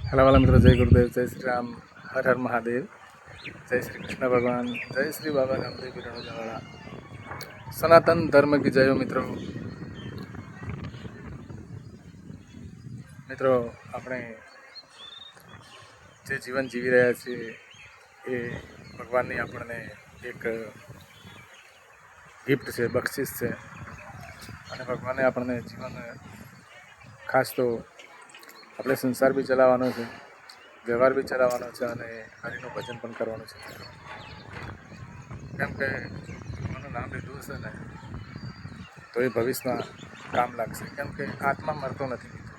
Hello वाला मित्रों, जय गुरुदेव, जय श्री राम, हर हर महादेव, जय श्री कृष्ण भगवान, जय श्री बाबा रामदेव बिरणोजावाला। सनातन धर्म की जय हो मित्रों। મિત્રો આપણે જે જીવન જીવી રહ્યા છીએ એ ભગવાનની આપણને એક ગિફ્ટ છે, બક્ષિસ છે. અને ભગવાને આપણને જીવન ખાસ તો આપણે સંસાર બી ચલાવવાનો છે, વ્યવહાર બી ચલાવવાનો છે અને હરિનું ભજન પણ કરવાનું છે. કેમ કે ભગવાનનું નામ લીધું હશે ને તો એ ભવિષ્યમાં કામ લાગશે. કેમ કે આત્મા મરતો નથી મિત્રો.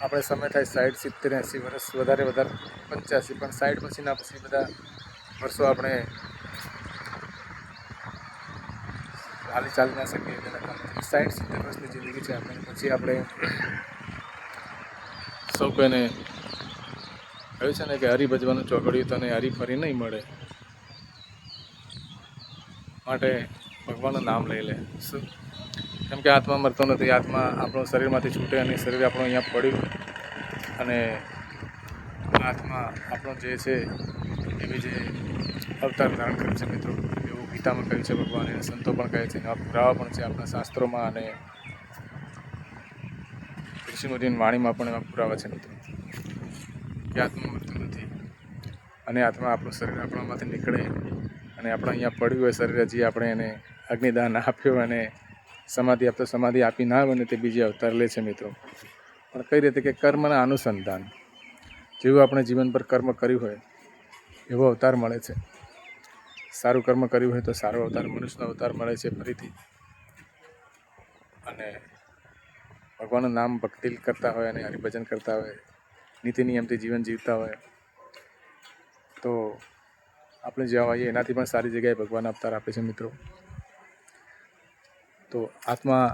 આપણે સમય થાય 60, 70, 80 વર્ષ, વધારે 85, પણ 60 પછીના પછી બધા વર્ષો આપણે હાલી ચાલી ના શકીએ. 60-70 વર્ષની જિંદગી છે આપણે. પછી આપણે સૌ કોઈને કહ્યું છે ને કે હરી ભજવાનું ચોગડ્યું તને હરી ફરી નહીં મળે, માટે ભગવાનનું નામ લઈ લે. શું? કેમ કે આત્મા મરતો નથી. આત્મા આપણું શરીરમાંથી છૂટે અને શરીર આપણું અહીંયા પડ્યું અને આત્મા આપણો જે છે એ બીજે અવતાર ધારણ કર્યું છે મિત્રો. એવું ગીતામાં કહ્યું છે ભગવાન, અને સંતો પણ કહે છે, આ પુરાવા પણ છે આપણા શાસ્ત્રોમાં અને ઋષિમુનિની વાણીમાં પણ એવા પુરાવા છે મિત્રો કે આત્મા મરતો નથી. અને આત્મા આપણું શરીર આપણામાંથી નીકળે અને આપણે અહીંયા પડ્યું હોય શરીર, હજી આપણે એને અગ્નિદાન આપ્યો અને સમાધિ આપતો સમાધિ આપી ના હોય ને તે બીજી અવતાર લે છે મિત્રો. પણ કઈ રીતે કે કર્મના અનુસંધાન, જેવું આપણે જીવન પર કર્મ કર્યું હોય એવો અવતાર મળે છે. સારું કર્મ કર્યું હોય તો સારો અવતાર, મનુષ્યનો અવતાર મળે છે ફરીથી. અને ભગવાનનું નામ ભક્તિ કરતા હોય અને હરિભજન કરતા હોય, નીતિ નિયમથી જીવન જીવતા હોય તો આપણે જ્યાં હોઈએ એનાથી પણ સારી જગ્યાએ ભગવાન અવતાર આપે છે મિત્રો. તો આત્મા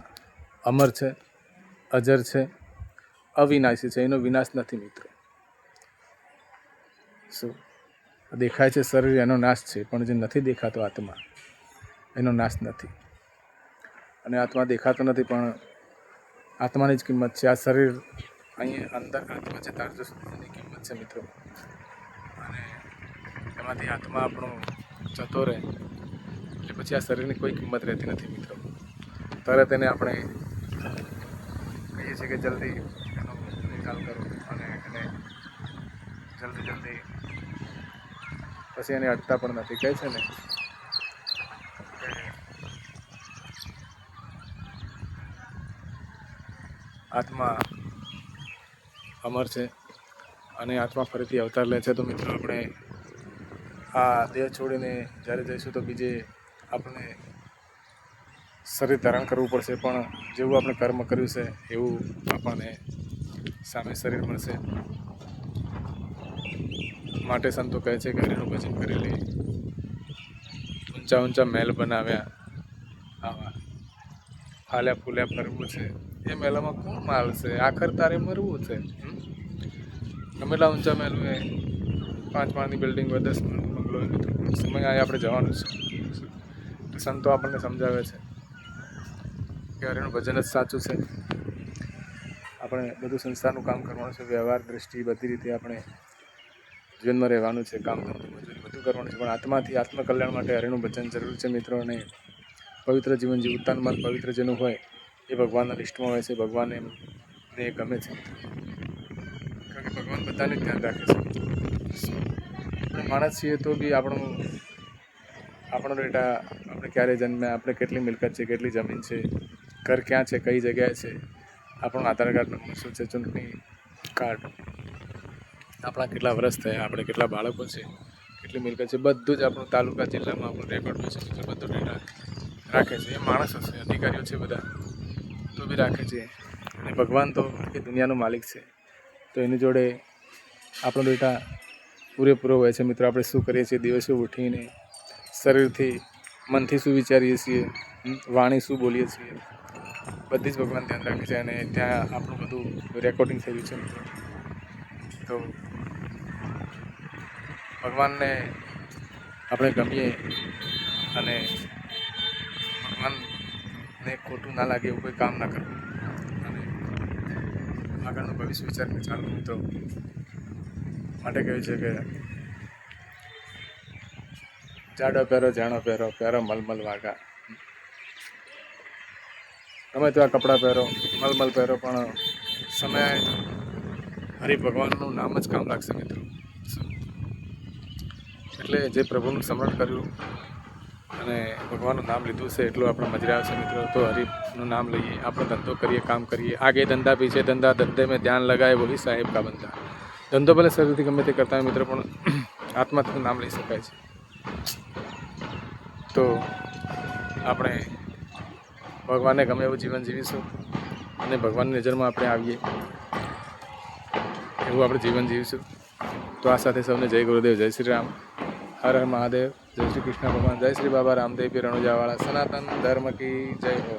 અમર છે, અજર છે, અવિનાશી છે. એનો વિનાશ નથી મિત્રો. શું દેખાય છે શરીર એનો નાશ છે, પણ જે નથી દેખાતો આત્મા એનો નાશ નથી. અને આત્મા દેખાતો નથી પણ આત્માની જ કિંમત છે. આ શરીર અહીંયા અંદર આત્મા છે તાર એની કિંમત છે મિત્રો. અને એમાંથી આત્મા આપણો જતો રહે એટલે પછી આ શરીરની કોઈ કિંમત રહેતી નથી મિત્રો. તરત એને આપણે કહીએ છીએ કે જલ્દી એનો નિકાલ કરો અને એને જલ્દી પછી એને અટતા પણ નથી. કહે છે ને આત્મા અમર છે અને આત્મા ફરીથી અવતાર લે છે. તો મિત્રો આપણે આ દેહ છોડીને જ્યારે જઈશું તો બીજે આપણે શરીર ધારણ કરવું પડશે, પણ જેવું આપણે કર્મ કર્યું છે એવું આપણને સામે શરીર મળશે. માટે સંતો કહે છે કે હરિનું ભજન કરી લે. ઊંચા ઊંચા મહેલ બનાવ્યા, આવા ફાલ્યા ફૂલ્યા ફરવું છે, એ મહેલામાં કોણ માલશે? આખર તારે મરવું છે. ગમેલા ઊંચા મહેલ હોય, 5 માળની બિલ્ડિંગ હોય, 10 માળનો બંગલો હોય મિત્રો, સમય આ આપણે જવાનું છે. સંતો આપણને સમજાવે છે કે હરિનું ભજન જ સાચું છે. આપણે બધું સંસારનું કામ કરવાનું છે, વ્યવહાર દ્રષ્ટિ બધી રીતે આપણે જીવનમાં રહેવાનું છે, કામ ધંધો મજૂરી બધું કરવાનું છે, પણ આત્માથી આત્મકલ્યાણ માટે હરિનું ભજન જરૂર છે મિત્રો. અને પવિત્ર જીવન જીવવું, તન મન પવિત્ર જેનું હોય એ ભગવાનના લિસ્ટમાં હોય છે. ભગવાનને એમને ગમે છે કારણ કે ભગવાન બધાને ધ્યાન રાખે છે. આપણે માણસ છીએ તો બી આપણો ડેટા, આપણે ક્યારે જન્મ્યા, આપણે કેટલી મિલકત છે, કેટલી જમીન છે, ઘર ક્યાં છે, કઈ જગ્યાએ છે, આપણું આધાર કાર્ડ નંબર શું છે, ચૂંટણી કાર્ડ, આપણા કેટલા વર્ષ થયા, આપણે કેટલા બાળકો છે, કેટલી મિલકત છે, બધું જ આપણું તાલુકા જિલ્લામાં આપણું રેકોર્ડ હોય છે. એટલે બધો ડેટા રાખે છે. એ માણસો છે, અધિકારીઓ છે બધા, તો બી રાખે છે. અને ભગવાન તો એ દુનિયાનો માલિક છે, તો એની જોડે આપણો ડેટા પૂરેપૂરો હોય છે મિત્રો. આપણે શું કરીએ છીએ દિવસે ઉઠીને, શરીરથી, મનથી શું વિચારીએ છીએ, વાણી શું બોલીએ છીએ, બધી જ ભગવાન ધ્યાન રાખે છે. અને ત્યાં આપણું બધું રેકોર્ડિંગ થયેલું છે મિત્રો. તો ભગવાનને આપણે ગમીએ અને ભગવાનને ખોટું ના લાગે એવું કોઈ કામ ના કરવું અને આગળનું ભવિષ્ય વિચારીને ચાલવું મિત્રો. માટે કહ્યું છે કે જાડો પહેરો જાણો પહેરો પહેરો મલમલ વાઘા. ગમે તેવા કપડાં પહેરો, મલમલ પહેરો, પણ સમય હરિ ભગવાનનું નામ જ કામ લાગશે મિત્રો. એટલે જે પ્રભુનું સ્મરણ કર્યું અને ભગવાનનું નામ લીધું છે એટલું આપણે મજરે આવશે મિત્રો. તો હરિનું નામ લઈએ, આપણે ધંધો કરીએ, કામ કરીએ. આગે ધંધા પીછે ધંધા, ધંધે મેં ધ્યાન લગાએ વહી સાહેબ કા બંધા. ધંધો ભલે શરીરથી ગમે તે કરતા હોય મિત્રો, પણ આત્માથી નામ લઈ શકાય છે. તો આપણે ભગવાનને ગમે એવું જીવન જીવીશું અને ભગવાનની નજરમાં આપણે આવીએ એવું આપણે જીવન જીવીશું. તો આ સાથે સૌને જય ગુરુદેવ, જય શ્રી રામ, હર હર મહાદેવ, જય શ્રી કૃષ્ણ ભગવાન, જય શ્રી બાબા રામદેવ પીર રણુજાવાળા, સનાતન ધર્મ કી જય હો.